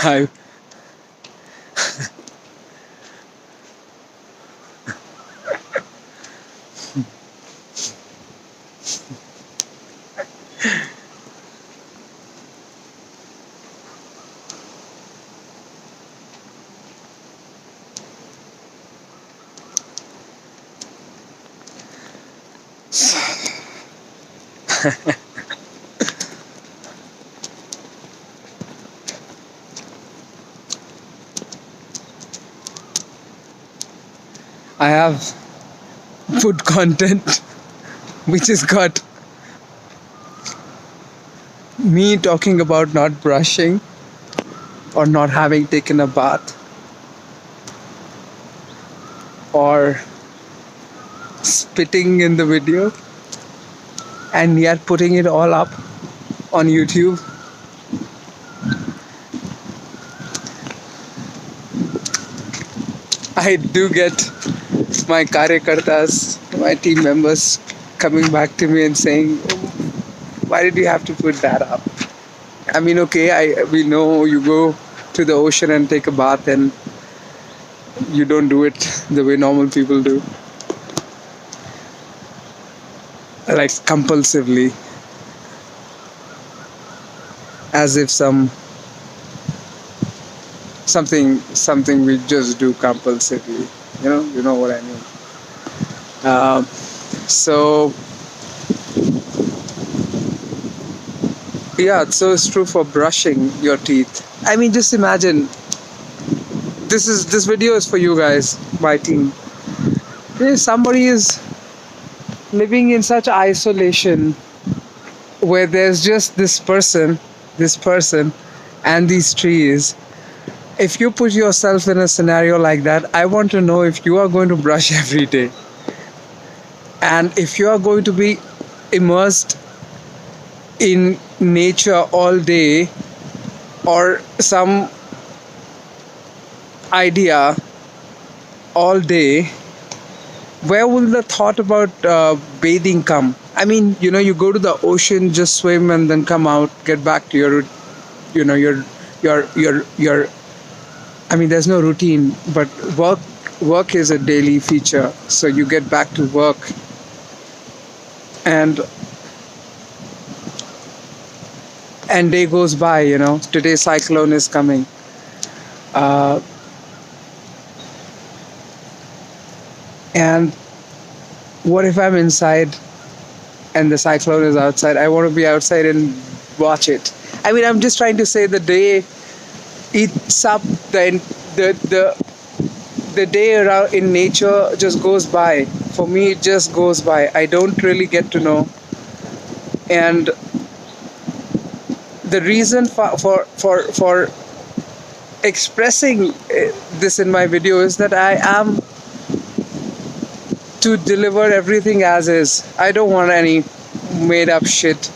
I I have food content which has got me talking about not brushing or not having taken a bath or spitting in the video, and yet putting it all up on YouTube. I do get my karyakartas, my team members coming back to me and saying, why did you have to put that up? I mean, okay, we know you go to the ocean and take a bath and you don't do it the way normal people do. Like compulsively. As if something we just do compulsively. You know what I mean. So yeah, so it's true for brushing your teeth. I mean, just imagine. This video is for you guys, my team. If somebody is living in such isolation where there's just this person, and these trees. If you put yourself in a scenario like that, I want to know if you are going to brush every day. And if you are going to be immersed in nature all day, or some idea all day, where will the thought about bathing come? I mean, you go to the ocean, just swim and then come out, get back to your I mean, there's no routine, but work is a daily feature. So you get back to work, and day goes by. Today's cyclone is coming. And what if I'm inside and the cyclone is outside? I want to be outside and watch it. I mean, I'm just trying to say the day eats up the day around in nature just goes by. For me, it just goes by. I don't really get to know. And the reason for expressing this in my video is that I am to deliver everything as is. I don't want any made up shit.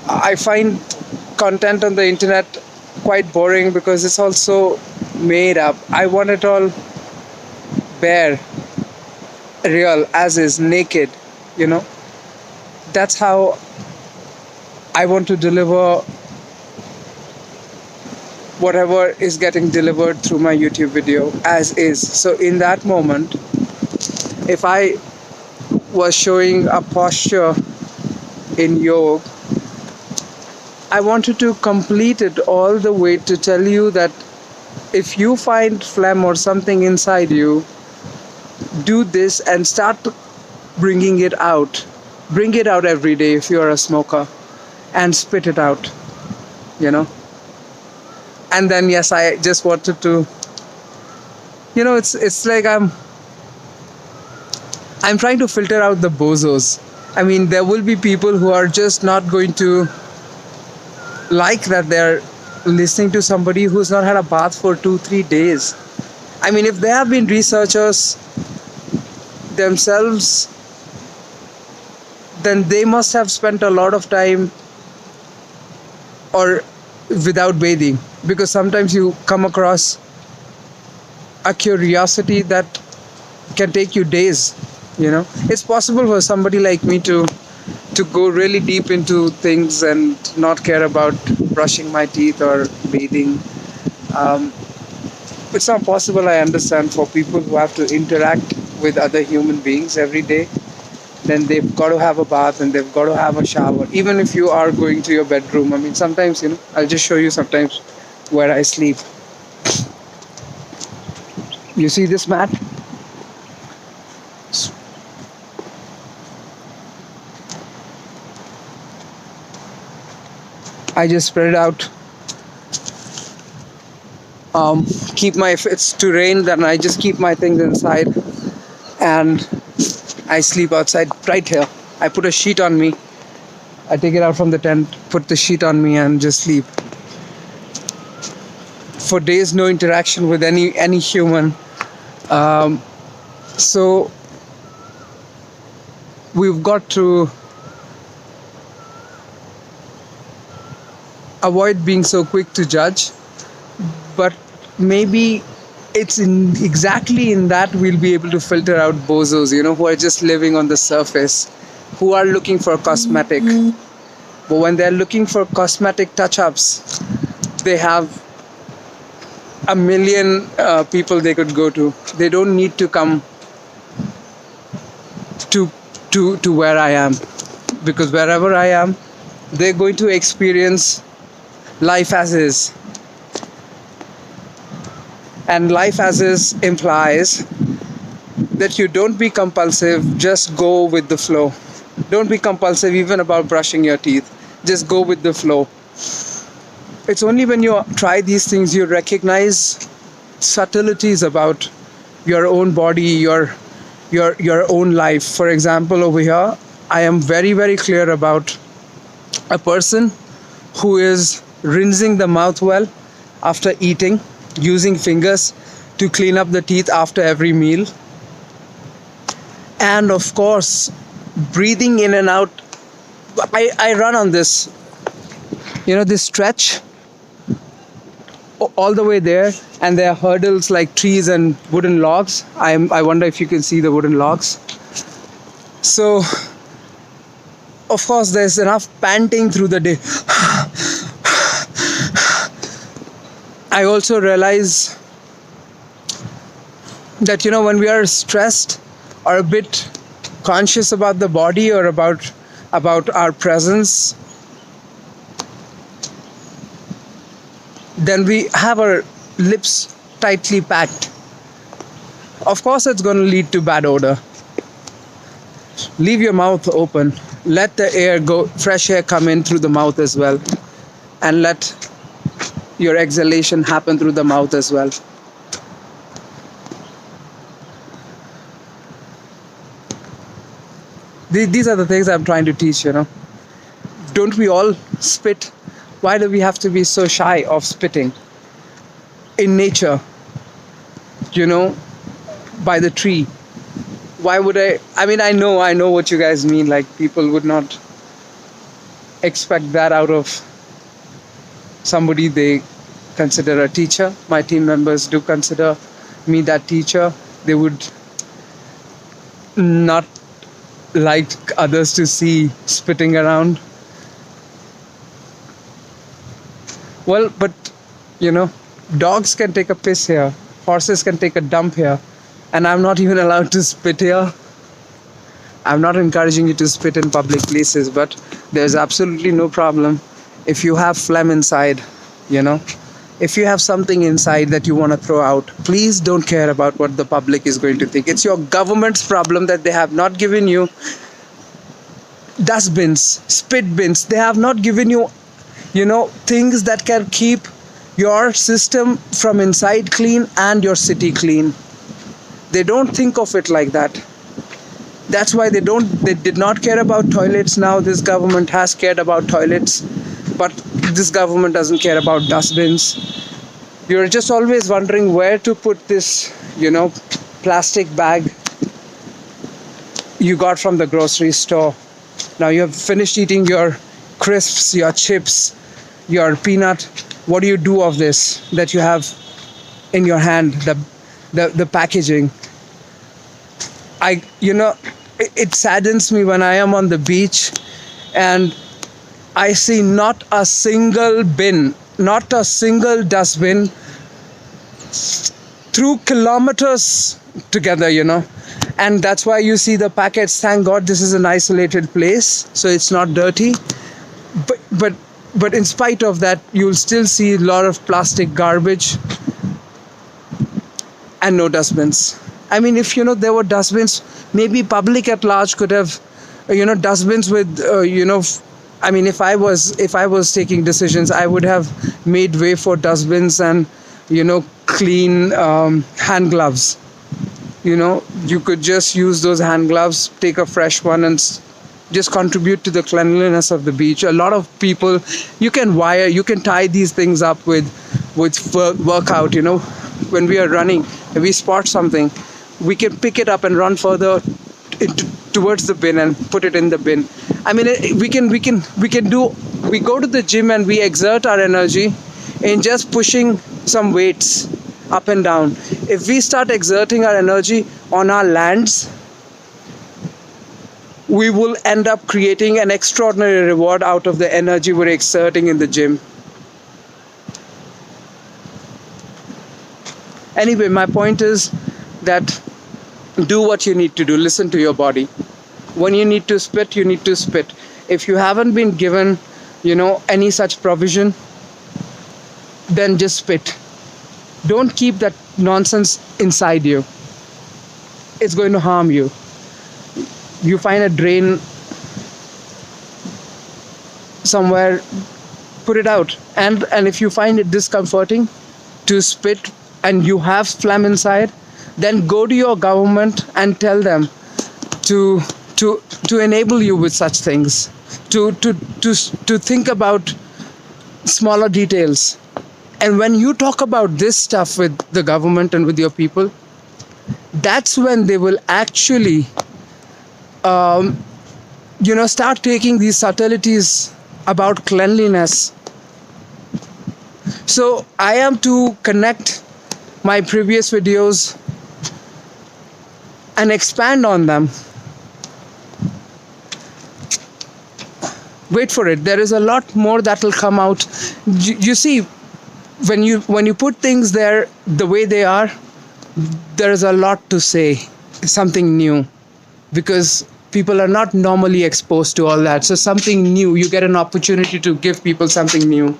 I find content on the internet quite boring because it's also made up. I want it all bare, real, as is, naked. That's how I want to deliver whatever is getting delivered through my YouTube video, as is. So in that moment, if I was showing a posture in yoga, I wanted to complete it all the way to tell you that if you find phlegm or something inside you, do this and start bringing it out. Bring it out every day if you're a smoker, and spit it out, And then, yes, I just wanted to, it's like I'm trying to filter out the bozos. I mean, there will be people who are just not going to like that they're listening to somebody who's not had a bath for 2-3 days. I mean, if they have been researchers themselves, then they must have spent a lot of time or without bathing, because sometimes you come across a curiosity that can take you days. It's possible for somebody like me to to go really deep into things and not care about brushing my teeth or bathing. Um, it's not possible, I understand, for people who have to interact with other human beings every day. Then they've got to have a bath and they've got to have a shower. Even if you are going to your bedroom, I mean, sometimes, I'll just show you sometimes where I sleep. You see this mat? I just spread it out. If it's to rain, then I just keep my things inside and I sleep outside right here. I put a sheet on me. I take it out from the tent, put the sheet on me and just sleep. For days, no interaction with any human. So we've got to avoid being so quick to judge, but maybe it's exactly in that we'll be able to filter out bozos, who are just living on the surface, who are looking for cosmetic. But when they're looking for cosmetic touch-ups, they have a million people they could go to. They don't need to come to where I am, because wherever I am, they're going to experience life as is. And life as is implies that you don't be compulsive, just go with the flow. Don't be compulsive even about brushing your teeth. Just go with the flow. It's only when you try these things you recognize subtleties about your own body, your own life. For example, over here, I am very, very clear about a person who is rinsing the mouth well after eating, using fingers to clean up the teeth after every meal, and of course breathing in and out. I run on this, this stretch all the way there, and there are hurdles like trees and wooden logs. I wonder if you can see the wooden logs. So of course there's enough panting through the day. I also realize that when we are stressed or a bit conscious about the body or about our presence, then we have our lips tightly packed. Of course it's going to lead to bad odor. Leave your mouth open. Let the air go, fresh air come in through the mouth as well, and let your exhalation happen through the mouth as well. These are the things I'm trying to teach, Don't we all spit? Why do we have to be so shy of spitting? In nature, by the tree. Why would I mean, I know what you guys mean. Like, people would not expect that out of somebody they consider a teacher. My team members do consider me that teacher. They would not like others to see spitting around. Well, but dogs can take a piss here, horses can take a dump here, and I'm not even allowed to spit here. I'm not encouraging you to spit in public places, but there's absolutely no problem if you have phlegm inside, If you have something inside that you want to throw out, please don't care about what the public is going to think. It's your government's problem that they have not given you dustbins, spit bins. They have not given you, things that can keep your system from inside clean and your city clean. They don't think of it like that. That's why they did not care about toilets. Now this government has cared about toilets, but this government doesn't care about dustbins. You're just always wondering where to put this, plastic bag you got from the grocery store. Now you have finished eating your crisps, your chips, your peanut. What do you do of this that you have in your hand, the packaging? It saddens me when I am on the beach and I see not a single bin, not a single dustbin through kilometers together, and that's why you see the packets. Thank God this is an isolated place, so it's not dirty. But in spite of that, you'll still see a lot of plastic garbage and no dustbins. I mean, if there were dustbins, maybe public at large could have, dustbins with, I mean, if I was taking decisions, I would have made way for dustbins and, clean hand gloves. You could just use those hand gloves, take a fresh one, and just contribute to the cleanliness of the beach. A lot of people, you can tie these things up with workout. When we are running, if we spot something, we can pick it up and run further towards the bin and put it in the bin. I mean, we go to the gym and we exert our energy in just pushing some weights up and down. If we start exerting our energy on our lands, we will end up creating an extraordinary reward out of the energy we're exerting in the gym. Anyway, my point is that do what you need to do. Listen to your body. When you need to spit, you need to spit. If you haven't been given, any such provision, then just spit. Don't keep that nonsense inside you. It's going to harm you. You find a drain somewhere, put it out. And if you find it discomforting to spit and you have phlegm inside, then go to your government and tell them to enable you with such things, to think about smaller details. And when you talk about this stuff with the government and with your people, that's when they will actually start taking these subtleties about cleanliness. So I am to connect my previous videos and expand on them. Wait for it. There is a lot more that will come out. You see, when you put things there the way they are, there is a lot to say, something new, because people are not normally exposed to all that. So something new, you get an opportunity to give people something new.